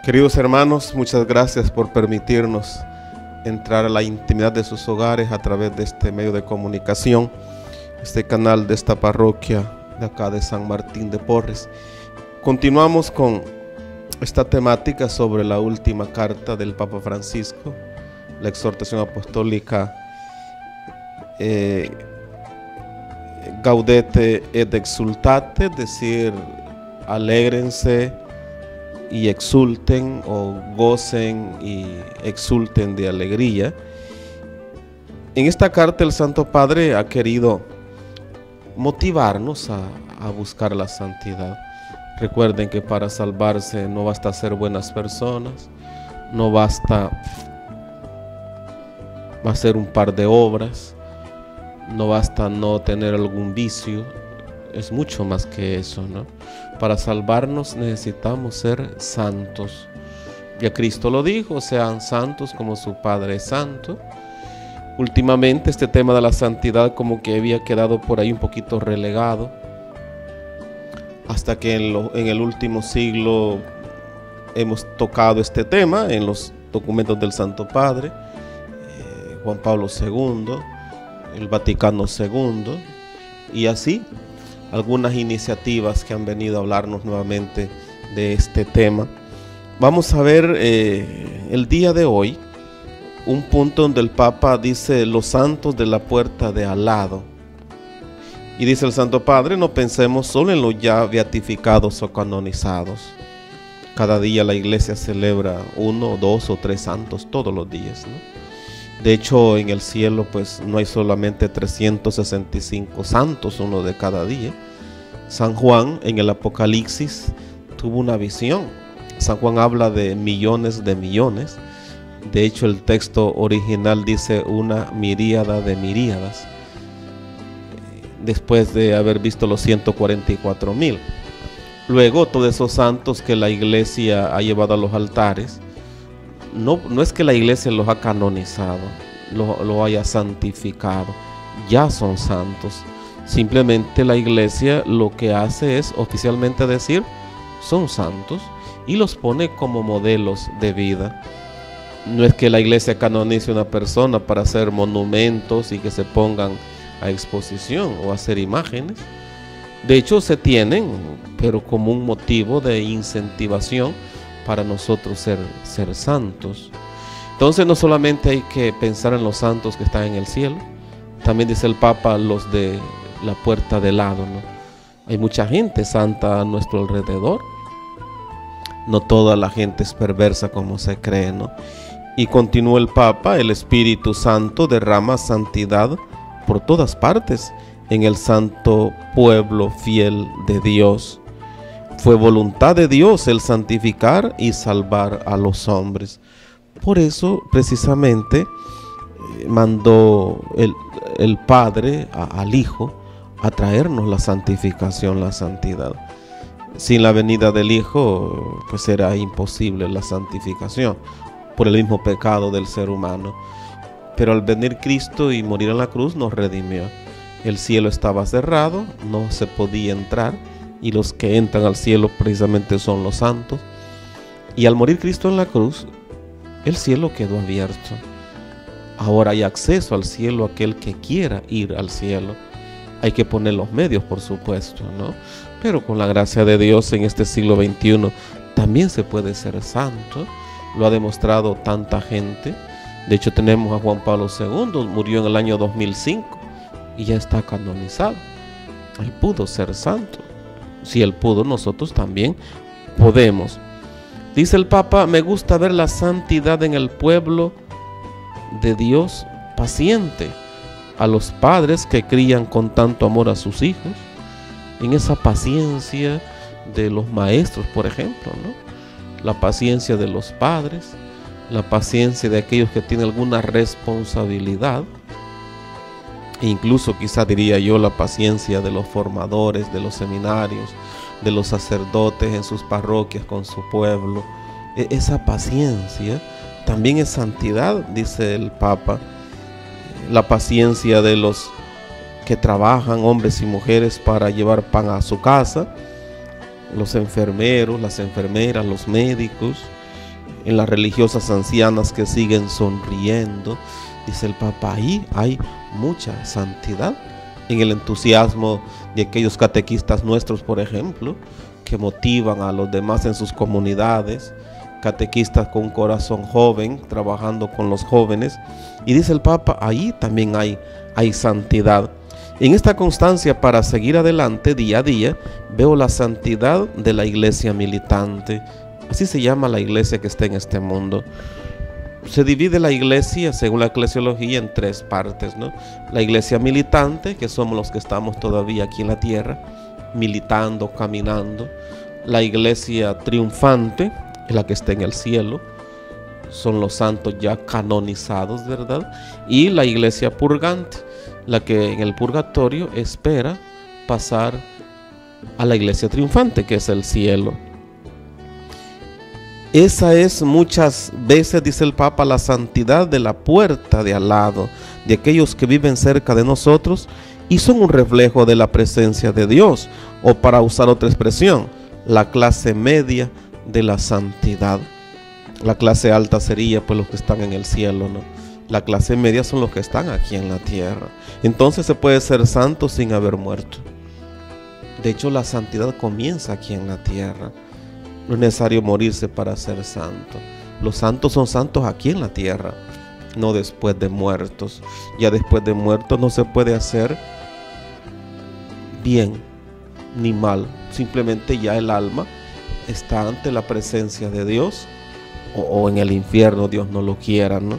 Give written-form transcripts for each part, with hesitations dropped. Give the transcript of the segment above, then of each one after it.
Queridos hermanos, muchas gracias por permitirnos entrar a la intimidad de sus hogares a través de este medio de comunicación, este canal de esta parroquia de acá de San Martín de Porres. Continuamos con esta temática sobre la última carta del Papa Francisco, la exhortación apostólica Gaudete et exultate, es decir, alégrense y exulten, o gocen y exulten de alegría. En esta carta el Santo Padre ha querido motivarnos a buscar la santidad. Recuerden que para salvarse no basta ser buenas personas, no basta hacer un par de obras, no basta no tener algún vicio, es mucho más que eso, ¿no? Para salvarnos necesitamos ser santos. Ya Cristo lo dijo, sean santos como su Padre es santo. Últimamente este tema de la santidad como que había quedado por ahí un poquito relegado, hasta que en el último siglo hemos tocado este tema en los documentos del Santo Padre, Juan Pablo II, el Vaticano II, y así algunas iniciativas que han venido a hablarnos nuevamente de este tema. Vamos a ver el día de hoy un punto donde el Papa dice los santos de la puerta de al lado. Y dice el Santo Padre, no pensemos solo en los ya beatificados o canonizados. Cada día la Iglesia celebra 1, 2 o 3 santos todos los días, ¿no? De hecho, en el cielo pues no hay solamente 365 santos, uno de cada día. San Juan en el Apocalipsis tuvo una visión. San Juan habla de millones de millones. De hecho, el texto original dice una miríada de miríadas, después de haber visto los 144,000. Luego, todos esos santos que la Iglesia ha llevado a los altares, no es que la Iglesia los ha canonizado, lo haya santificado, ya son santos. Simplemente la Iglesia lo que hace es oficialmente decir son santos y los pone como modelos de vida. No es que la Iglesia canonice a una persona para hacer monumentos y que se pongan a exposición o hacer imágenes. De hecho se tienen, pero como un motivo de incentivación para nosotros ser santos. Entonces no solamente hay que pensar en los santos que están en el cielo, también dice el Papa los de la puerta de lado, ¿no? Hay mucha gente santa a nuestro alrededor, no toda la gente es perversa como se cree, ¿no? Y continúa el Papa, el Espíritu Santo derrama santidad por todas partes en el santo pueblo fiel de Dios. Fue voluntad de Dios el santificar y salvar a los hombres. Por eso, precisamente, mandó el Padre al Hijo a traernos la santificación, la santidad. Sin la venida del Hijo, pues era imposible la santificación, por el mismo pecado del ser humano. Pero al venir Cristo y morir en la cruz, nos redimió. El cielo estaba cerrado, no se podía entrar, y los que entran al cielo precisamente son los santos. Y al morir Cristo en la cruz, el cielo quedó abierto. Ahora hay acceso al cielo aquel que quiera ir al cielo. Hay que poner los medios, por supuesto, ¿no? Pero con la gracia de Dios en este siglo XXI también se puede ser santo. Lo ha demostrado tanta gente. De hecho tenemos a Juan Pablo II, murió en el año 2005 y ya está canonizado. Él pudo ser santo. Si él pudo, nosotros también podemos. Dice el Papa, me gusta ver la santidad en el pueblo de Dios paciente, a los padres que crían con tanto amor a sus hijos, en esa paciencia de los maestros, por ejemplo, ¿no? La paciencia de los padres, la paciencia de aquellos que tienen alguna responsabilidad, e incluso quizá diría yo la paciencia de los formadores, de los seminarios, de los sacerdotes en sus parroquias con su pueblo. Esa paciencia también es santidad, dice el Papa. La paciencia de los que trabajan, hombres y mujeres, para llevar pan a su casa, los enfermeros, las enfermeras, los médicos, en las religiosas ancianas que siguen sonriendo. Dice el Papa, ahí hay mucha santidad. En el entusiasmo de aquellos catequistas nuestros, por ejemplo, que motivan a los demás en sus comunidades, catequistas con un corazón joven, trabajando con los jóvenes. Y dice el Papa, ahí también hay santidad. En esta constancia para seguir adelante día a día, veo la santidad de la iglesia militante. Así se llama la iglesia que está en este mundo. Se divide la iglesia, según la eclesiología, en tres partes, ¿no? La iglesia militante, que somos los que estamos todavía aquí en la tierra, militando, caminando. La iglesia triunfante, es la que está en el cielo, son los santos ya canonizados, ¿verdad? Y la iglesia purgante, la que en el purgatorio espera pasar a la iglesia triunfante, que es el cielo. Esa es muchas veces, dice el Papa, la santidad de la puerta de al lado, de aquellos que viven cerca de nosotros y son un reflejo de la presencia de Dios, o para usar otra expresión, la clase media de la santidad. La clase alta sería pues los que están en el cielo, ¿no? La clase media son los que están aquí en la tierra. Entonces se puede ser santo sin haber muerto. De hecho, la santidad comienza aquí en la tierra. No es necesario morirse para ser santo. Los santos son santos aquí en la tierra, no después de muertos. Ya después de muertos no se puede hacer bien ni mal. Simplemente ya el alma está ante la presencia de Dios o en el infierno, Dios no lo quiera, ¿no?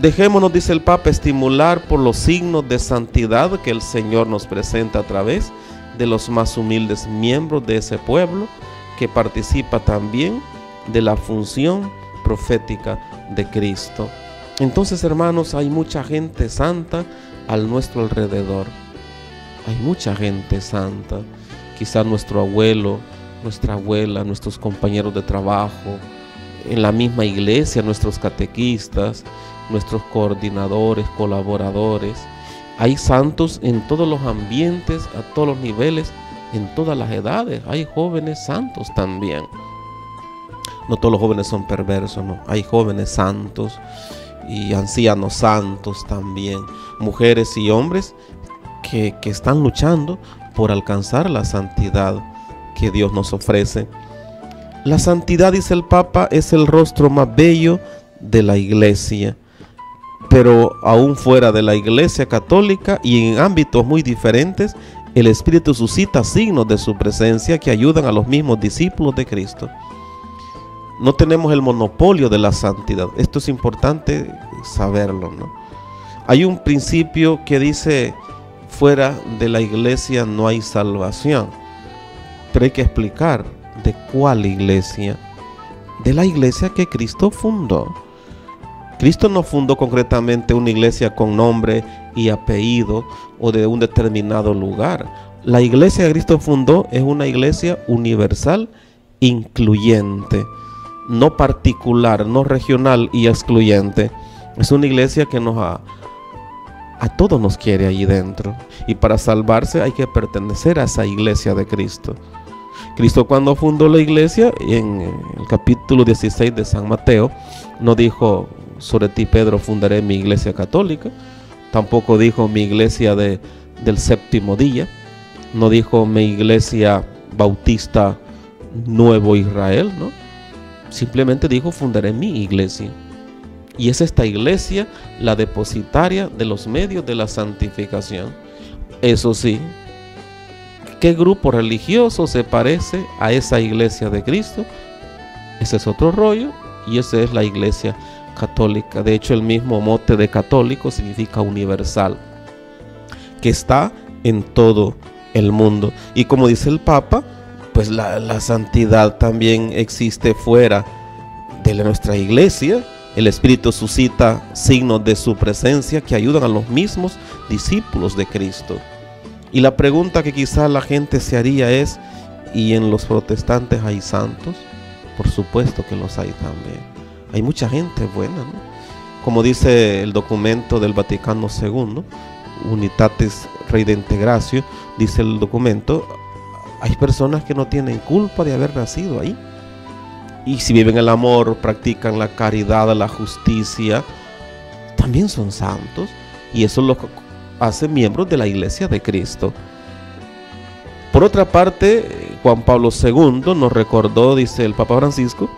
Dejémonos, dice el Papa, estimular por los signos de santidad que el Señor nos presenta a través de los más humildes miembros de ese pueblo, que participa también de la función profética de Cristo. Entonces, hermanos, hay mucha gente santa a nuestro alrededor. Hay mucha gente santa. Quizás nuestro abuelo, nuestra abuela, nuestros compañeros de trabajo, en la misma iglesia, nuestros catequistas, nuestros coordinadores, colaboradores. Hay santos en todos los ambientes, a todos los niveles, en todas las edades. Hay jóvenes santos también. No todos los jóvenes son perversos, no. Hay jóvenes santos y ancianos santos también. Mujeres y hombres que están luchando por alcanzar la santidad que Dios nos ofrece. La santidad, dice el Papa, es el rostro más bello de la iglesia. Pero aún fuera de la iglesia católica y en ámbitos muy diferentes, el Espíritu suscita signos de su presencia que ayudan a los mismos discípulos de Cristo. No tenemos el monopolio de la santidad. Esto es importante saberlo, ¿no? Hay un principio que dice, fuera de la iglesia no hay salvación. Pero hay que explicar de cuál iglesia. De la iglesia que Cristo fundó. Cristo no fundó concretamente una iglesia con nombre y apellido o de un determinado lugar. La iglesia que Cristo fundó es una iglesia universal, incluyente, no particular, no regional y excluyente. Es una iglesia que a todos nos quiere allí dentro, y para salvarse hay que pertenecer a esa iglesia de Cristo. Cristo, cuando fundó la iglesia, en el capítulo 16 de San Mateo, no dijo: sobre ti, Pedro, fundaré mi iglesia católica. Tampoco dijo mi iglesia del séptimo día. No dijo mi iglesia bautista Nuevo Israel, ¿no? Simplemente dijo: fundaré mi iglesia. Y es esta iglesia la depositaria de los medios de la santificación. Eso sí, ¿qué grupo religioso se parece a esa iglesia de Cristo? Ese es otro rollo, y esa es la iglesia católica. De hecho, el mismo mote de católico significa universal, que está en todo el mundo. Y como dice el Papa, pues la santidad también existe fuera de nuestra iglesia. El Espíritu suscita signos de su presencia que ayudan a los mismos discípulos de Cristo. Y la pregunta que quizá la gente se haría es: ¿y en los protestantes hay santos? Por supuesto que los hay también. Hay mucha gente buena, ¿no? Como dice el documento del Vaticano II, Unitatis Redemptio, dice el documento, hay personas que no tienen culpa de haber nacido ahí. y si viven el amor, practican la caridad, la justicia, también son santos, y eso los hace miembros de la Iglesia de Cristo. Por otra parte, Juan Pablo II nos recordó, dice el Papa Francisco,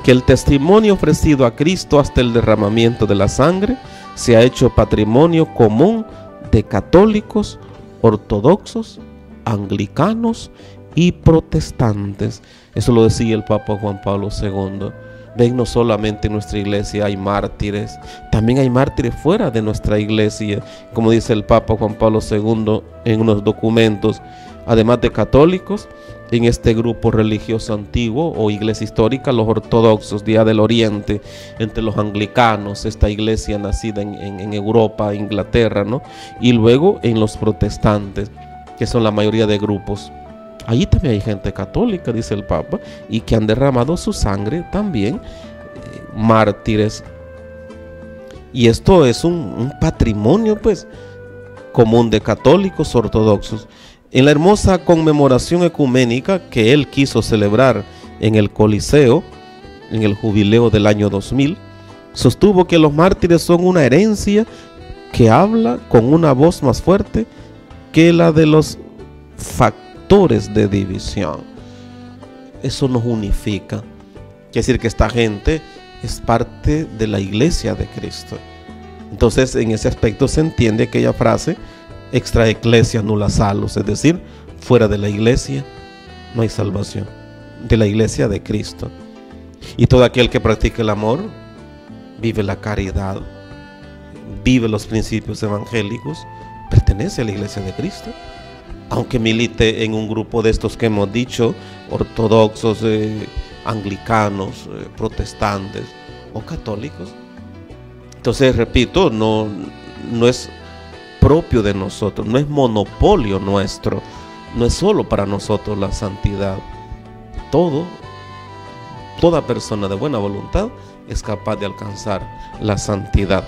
que el testimonio ofrecido a Cristo hasta el derramamiento de la sangre se ha hecho patrimonio común de católicos, ortodoxos, anglicanos y protestantes. Eso lo decía el Papa Juan Pablo II. Ven, no solamente en nuestra iglesia hay mártires, también hay mártires fuera de nuestra iglesia, como dice el Papa Juan Pablo II en unos documentos. Además de católicos, en este grupo religioso antiguo o iglesia histórica, los ortodoxos, Día del Oriente, entre los anglicanos, esta iglesia nacida en Europa, Inglaterra, ¿no? Y luego en los protestantes, que son la mayoría de grupos. Allí también hay gente católica, dice el Papa, y que han derramado su sangre también, mártires. Y esto es un patrimonio, pues, común de católicos ortodoxos. En la hermosa conmemoración ecuménica que él quiso celebrar en el Coliseo, en el jubileo del año 2000, sostuvo que los mártires son una herencia que habla con una voz más fuerte que la de los factores de división. Eso nos unifica. Quiere decir que esta gente es parte de la Iglesia de Cristo. Entonces, en ese aspecto se entiende aquella frase: extra ecclesia nulla salus, es decir, fuera de la iglesia no hay salvación, de la iglesia de Cristo. Y todo aquel que practica el amor, vive la caridad, vive los principios evangélicos, pertenece a la iglesia de Cristo, aunque milite en un grupo de estos que hemos dicho, ortodoxos, anglicanos, protestantes o católicos. Entonces, repito, no es propio de nosotros, no es monopolio nuestro, no es solo para nosotros la santidad. Toda persona de buena voluntad es capaz de alcanzar la santidad.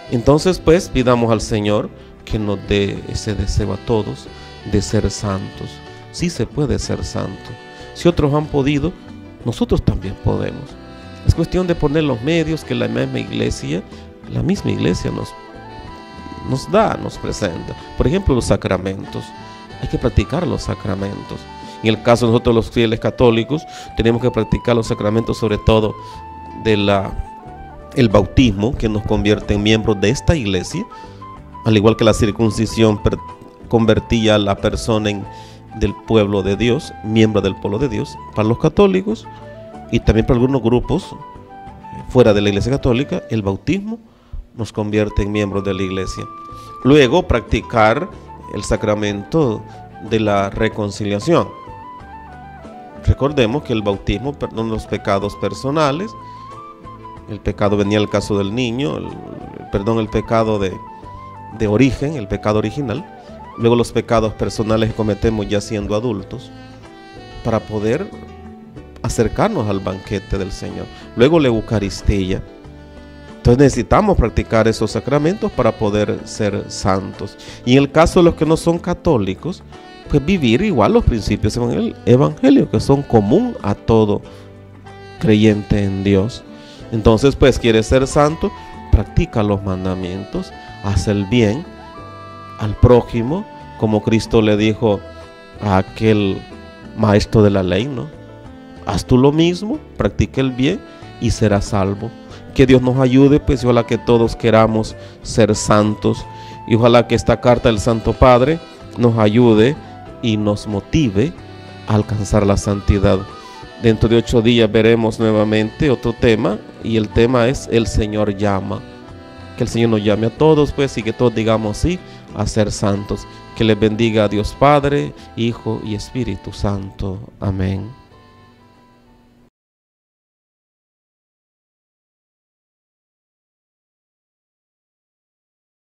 Entonces, pues, pidamos al Señor que nos dé ese deseo a todos de ser santos. Sí se puede ser santo. Si otros han podido, nosotros también podemos. Es cuestión de poner los medios que la misma iglesia nos presenta. Por ejemplo, los sacramentos. Hay que practicar los sacramentos. En el caso de nosotros los fieles católicos, tenemos que practicar los sacramentos, sobre todo el bautismo, que nos convierte en miembros de esta iglesia, al igual que la circuncisión convertía a la persona del pueblo de Dios, miembro del pueblo de Dios, para los católicos, y también para algunos grupos fuera de la iglesia católica. El bautismo nos convierte en miembros de la iglesia. Luego, practicar el sacramento de la reconciliación. Recordemos que el bautismo perdona los pecados personales. El pecado venía en el caso del niño, el pecado de origen, el pecado original. Luego los pecados personales que cometemos ya siendo adultos, para poder acercarnos al banquete del Señor. Luego la Eucaristía. Entonces necesitamos practicar esos sacramentos para poder ser santos. Y en el caso de los que no son católicos, pues vivir igual los principios evangélicos, que son común a todo creyente en Dios. Entonces, pues, ¿quieres ser santo? Practica los mandamientos, haz el bien al prójimo, como Cristo le dijo a aquel maestro de la ley, ¿no? Haz tú lo mismo, practica el bien y serás salvo. Que Dios nos ayude, pues, y ojalá que todos queramos ser santos, y ojalá que esta carta del Santo Padre nos ayude y nos motive a alcanzar la santidad. Dentro de 8 días veremos nuevamente otro tema, y el tema es: el Señor llama. Que el Señor nos llame a todos, pues, y que todos digamos sí a ser santos. Que les bendiga a Dios Padre, Hijo y Espíritu Santo. Amén.